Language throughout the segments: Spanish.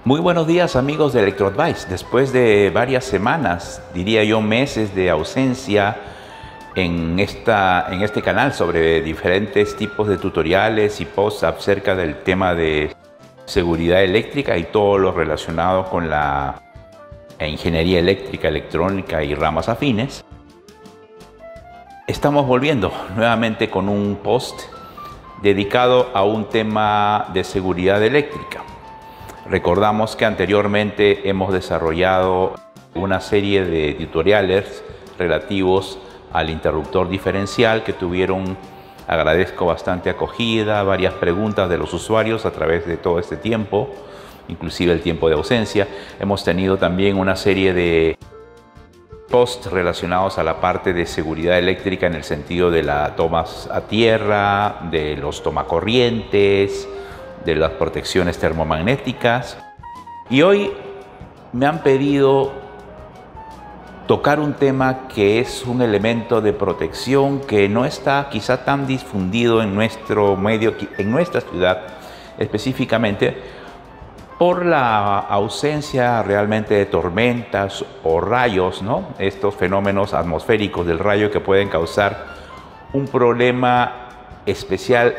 Muy buenos días, amigos de ElectroAdvice. Después de varias semanas, diría yo meses de ausencia en este canal sobre diferentes tipos de tutoriales y posts acerca del tema de seguridad eléctrica y todo lo relacionado con la ingeniería eléctrica, electrónica y ramas afines, estamos volviendo nuevamente con un post dedicado a un tema de seguridad eléctrica. Recordamos que anteriormente hemos desarrollado una serie de tutoriales relativos al interruptor diferencial que tuvieron, agradezco, bastante acogida, varias preguntas de los usuarios a través de todo este tiempo, inclusive el tiempo de ausencia. Hemos tenido también una serie de posts relacionados a la parte de seguridad eléctrica en el sentido de las tomas a tierra, de los tomacorrientes, de las protecciones termomagnéticas. Y hoy me han pedido tocar un tema que es un elemento de protección que no está quizá tan difundido en nuestro medio, en nuestra ciudad específicamente, por la ausencia realmente de tormentas o rayos, ¿no? Estos fenómenos atmosféricos del rayo que pueden causar un problema especial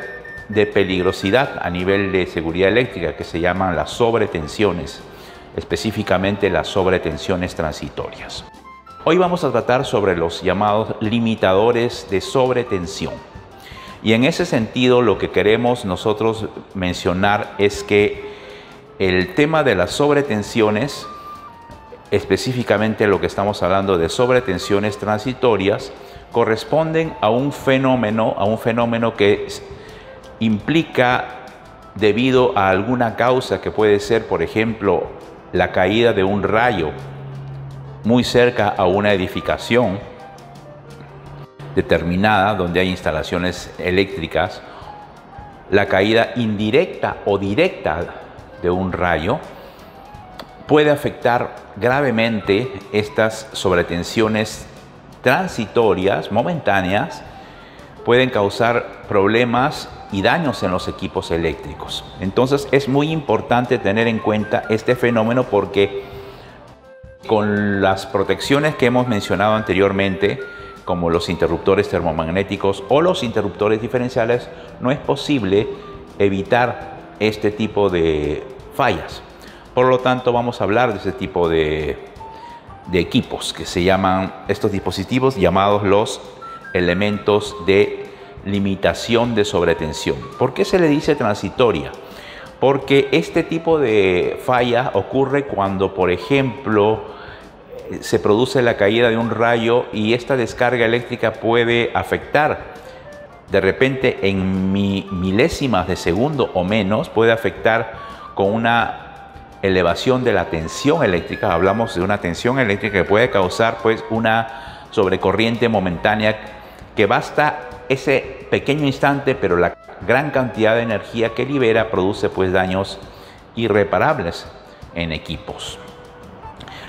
de peligrosidad a nivel de seguridad eléctrica que se llaman las sobretensiones, específicamente las sobretensiones transitorias. Hoy vamos a tratar sobre los llamados limitadores de sobretensión. Y en ese sentido lo que queremos nosotros mencionar es que el tema de las sobretensiones, específicamente lo que estamos hablando de sobretensiones transitorias, corresponden a un fenómeno que implica debido a alguna causa que puede ser, por ejemplo, la caída de un rayo muy cerca a una edificación determinada donde hay instalaciones eléctricas, la caída indirecta o directa de un rayo puede afectar gravemente estas sobretensiones transitorias, momentáneas, pueden causar problemas y daños en los equipos eléctricos. Entonces es muy importante tener en cuenta este fenómeno porque con las protecciones que hemos mencionado anteriormente, como los interruptores termomagnéticos o los interruptores diferenciales, no es posible evitar este tipo de fallas. Por lo tanto, vamos a hablar de ese tipo de equipos que se llaman, estos dispositivos llamados los elementos de limitación de sobretensión. ¿Por qué se le dice transitoria? Porque este tipo de falla ocurre cuando, por ejemplo, se produce la caída de un rayo y esta descarga eléctrica puede afectar de repente en milésimas de segundo o menos, puede afectar con una elevación de la tensión eléctrica. Hablamos de una tensión eléctrica que puede causar pues una sobrecorriente momentánea que basta ese pequeño instante, pero la gran cantidad de energía que libera produce pues daños irreparables en equipos.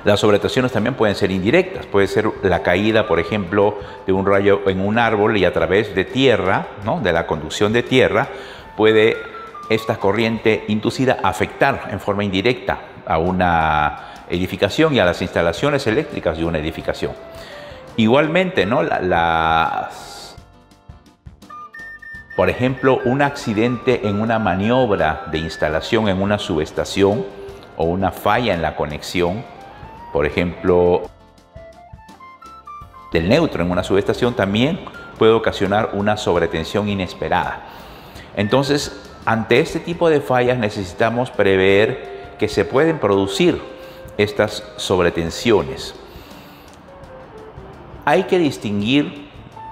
Las sobretensiones también pueden ser indirectas, puede ser la caída, por ejemplo, de un rayo en un árbol y a través de tierra, ¿no? De la conducción de tierra, puede esta corriente inducida afectar en forma indirecta a una edificación y a las instalaciones eléctricas de una edificación. Igualmente, ¿no? Por ejemplo, un accidente en una maniobra de instalación en una subestación o una falla en la conexión, por ejemplo, del neutro en una subestación, también puede ocasionar una sobretensión inesperada. Entonces, ante este tipo de fallas necesitamos prever que se pueden producir estas sobretensiones. Hay que distinguir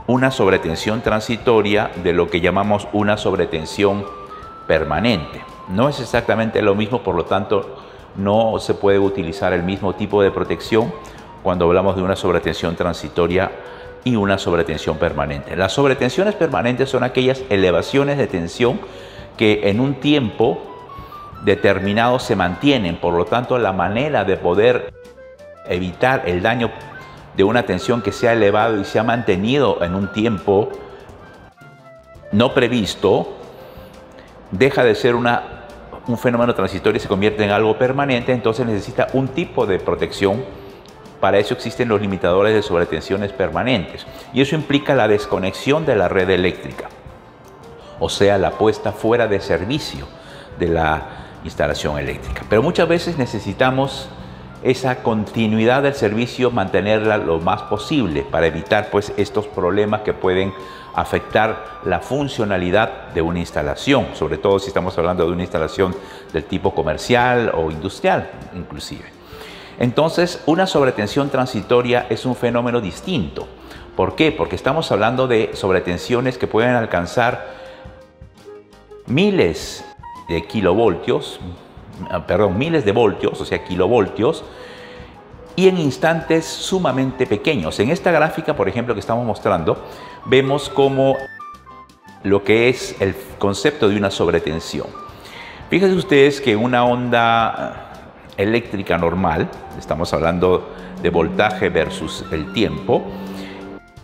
una sobretensión transitoria de lo que llamamos una sobretensión permanente. No es exactamente lo mismo, por lo tanto, no se puede utilizar el mismo tipo de protección cuando hablamos de una sobretensión transitoria y una sobretensión permanente. Las sobretensiones permanentes son aquellas elevaciones de tensión que en un tiempo determinado se mantienen. Por lo tanto, la manera de poder evitar el daño de una tensión que se ha elevado y se ha mantenido en un tiempo no previsto deja de ser una un fenómeno transitorio se convierte en algo permanente, entonces necesita un tipo de protección. Para eso existen los limitadores de sobretensiones permanentes y eso implica la desconexión de la red eléctrica, o sea, la puesta fuera de servicio de la instalación eléctrica. Pero muchas veces necesitamos esa continuidad del servicio, mantenerla lo más posible para evitar pues estos problemas que pueden afectar la funcionalidad de una instalación, sobre todo si estamos hablando de una instalación del tipo comercial o industrial inclusive. Entonces, una sobretensión transitoria es un fenómeno distinto. ¿Por qué? Porque estamos hablando de sobretensiones que pueden alcanzar miles de kilovoltios, miles de voltios, o sea, kilovoltios, y en instantes sumamente pequeños. En esta gráfica, por ejemplo, que estamos mostrando, vemos cómo lo que es el concepto de una sobretensión. Fíjense ustedes que una onda eléctrica normal, estamos hablando de voltaje versus el tiempo,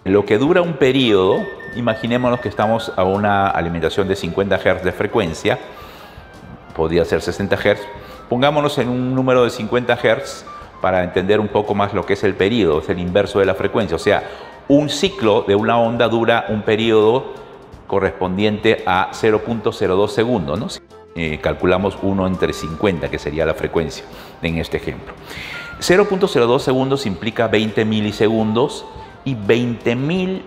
lo que dura un periodo, imaginémonos que estamos a una alimentación de 50 Hz de frecuencia, podría ser 60 Hz, pongámonos en un número de 50 Hz para entender un poco más lo que es el periodo, es el inverso de la frecuencia, o sea, un ciclo de una onda dura un periodo correspondiente a 0.02 segundos, ¿no? Calculamos 1 entre 50, que sería la frecuencia en este ejemplo. 0.02 segundos implica 20 milisegundos y 20.000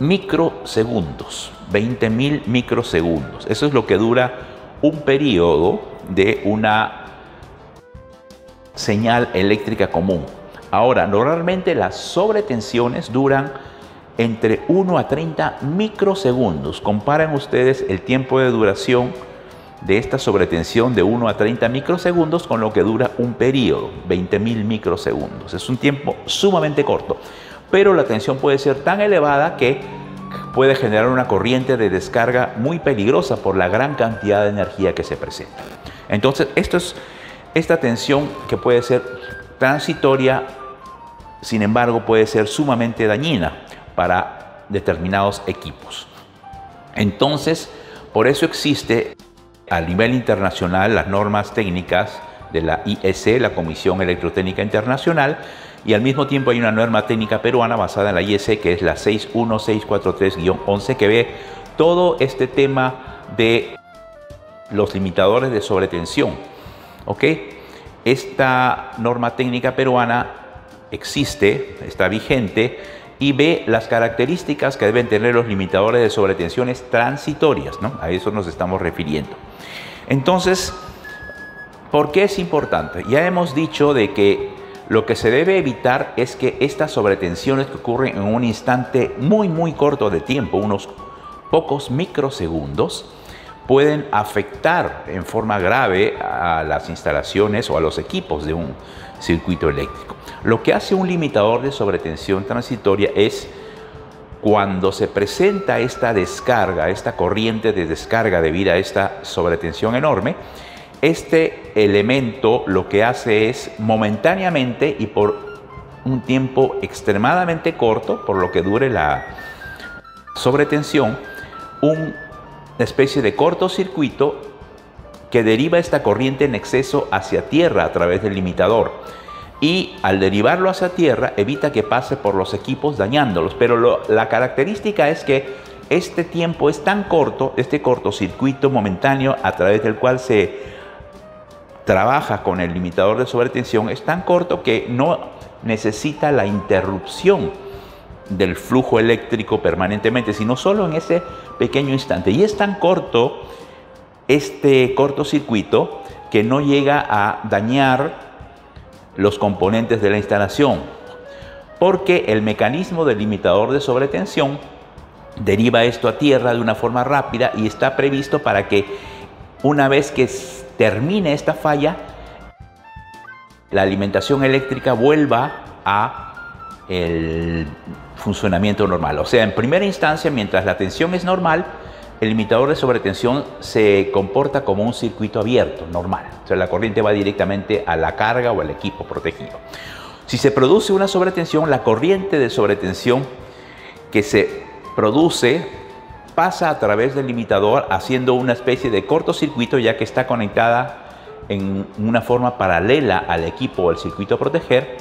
microsegundos. 20.000 microsegundos. Eso es lo que dura un periodo de una señal eléctrica común. Ahora, normalmente las sobretensiones duran entre 1 a 30 microsegundos. Comparen ustedes el tiempo de duración de esta sobretensión de 1 a 30 microsegundos con lo que dura un periodo, 20.000 microsegundos. Es un tiempo sumamente corto, pero la tensión puede ser tan elevada que puede generar una corriente de descarga muy peligrosa por la gran cantidad de energía que se presenta. Entonces, esta tensión que puede ser transitoria, sin embargo, puede ser sumamente dañina para determinados equipos. Entonces, por eso existe a nivel internacional las normas técnicas de la IEC, la Comisión Electrotécnica Internacional, y al mismo tiempo hay una norma técnica peruana basada en la IEC, que es la 61643-11, que ve todo este tema de los limitadores de sobretensión. ¿Ok? Esta norma técnica peruana existe, está vigente, y ve las características que deben tener los limitadores de sobretensiones transitorias, ¿no? A eso nos estamos refiriendo. Entonces, ¿por qué es importante? Ya hemos dicho de que lo que se debe evitar es que estas sobretensiones que ocurren en un instante muy corto de tiempo, unos pocos microsegundos, pueden afectar en forma grave a las instalaciones o a los equipos de un circuito eléctrico. Lo que hace un limitador de sobretensión transitoria es, cuando se presenta esta descarga, esta corriente de descarga debido a esta sobretensión enorme, este elemento lo que hace es momentáneamente y por un tiempo extremadamente corto, por lo que dure la sobretensión, una especie de cortocircuito que deriva esta corriente en exceso hacia tierra a través del limitador. Y al derivarlo hacia tierra evita que pase por los equipos dañándolos. Pero la característica es que este tiempo es tan corto, este cortocircuito momentáneo a través del cual se trabaja con el limitador de sobretensión, es tan corto que no necesita la interrupción del flujo eléctrico permanentemente, sino solo en ese pequeño instante. Y es tan corto este cortocircuito que no llega a dañar los componentes de la instalación, porque el mecanismo del limitador de sobretensión deriva esto a tierra de una forma rápida y está previsto para que una vez que termine esta falla, la alimentación eléctrica vuelva a el funcionamiento normal. O sea, en primera instancia, mientras la tensión es normal, el limitador de sobretensión se comporta como un circuito abierto, normal. O sea, la corriente va directamente a la carga o al equipo protegido. Si se produce una sobretensión, la corriente de sobretensión que se produce pasa a través del limitador haciendo una especie de cortocircuito, ya que está conectada en una forma paralela al equipo o al circuito a proteger,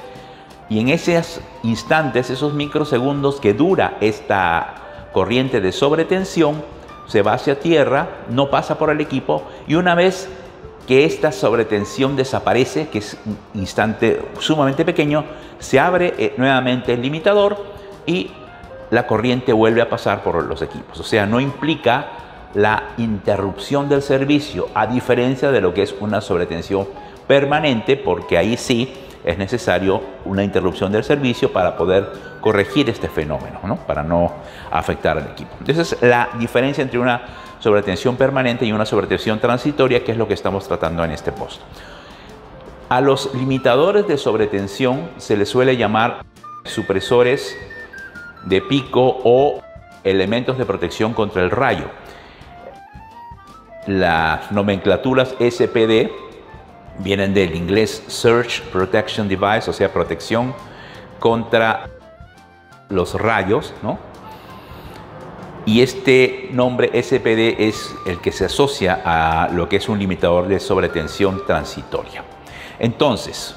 y en esos instantes, esos microsegundos que dura esta corriente de sobretensión, se va hacia tierra, no pasa por el equipo, y una vez que esta sobretensión desaparece, que es un instante sumamente pequeño, se abre nuevamente el limitador y la corriente vuelve a pasar por los equipos. O sea, no implica la interrupción del servicio, a diferencia de lo que es una sobretensión permanente, porque ahí sí es necesario una interrupción del servicio para poder corregir este fenómeno, ¿no? Para no afectar al equipo. Entonces, la diferencia entre una sobretensión permanente y una sobretensión transitoria, que es lo que estamos tratando en este post. A los limitadores de sobretensión se les suele llamar supresores de pico o elementos de protección contra el rayo. Las nomenclaturas SPD vienen del inglés Surge Protection Device, o sea, protección contra los rayos, ¿no? Y este nombre SPD es el que se asocia a lo que es un limitador de sobretensión transitoria. Entonces,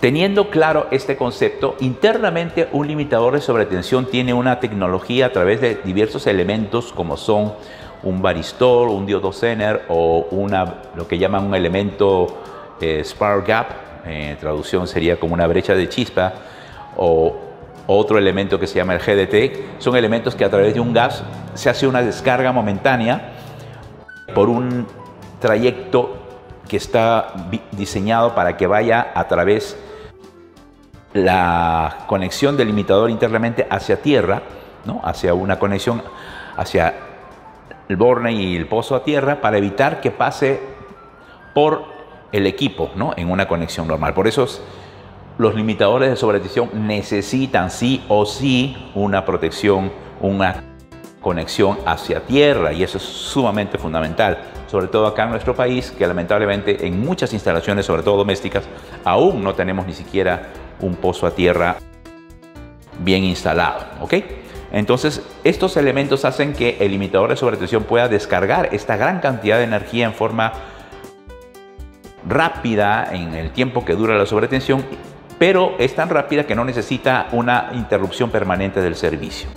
teniendo claro este concepto, internamente un limitador de sobretensión tiene una tecnología a través de diversos elementos, como son un varistor, un diodo Zener o lo que llaman un elemento spark gap, traducción sería como una brecha de chispa, o otro elemento que se llama el GDT. Son elementos que a través de un gas se hace una descarga momentánea por un trayecto que está diseñado para que vaya a través la conexión del limitador internamente hacia tierra, ¿no? Hacia una conexión hacia el borne y el pozo a tierra, para evitar que pase por el equipo, ¿no? En una conexión normal. Por eso los limitadores de sobretensión necesitan sí o sí una protección, una conexión hacia tierra, y eso es sumamente fundamental, sobre todo acá en nuestro país, que lamentablemente en muchas instalaciones, sobre todo domésticas, aún no tenemos ni siquiera un pozo a tierra bien instalado, ¿ok? Entonces, estos elementos hacen que el limitador de sobretensión pueda descargar esta gran cantidad de energía en forma rápida en el tiempo que dura la sobretensión, pero es tan rápida que no necesita una interrupción permanente del servicio.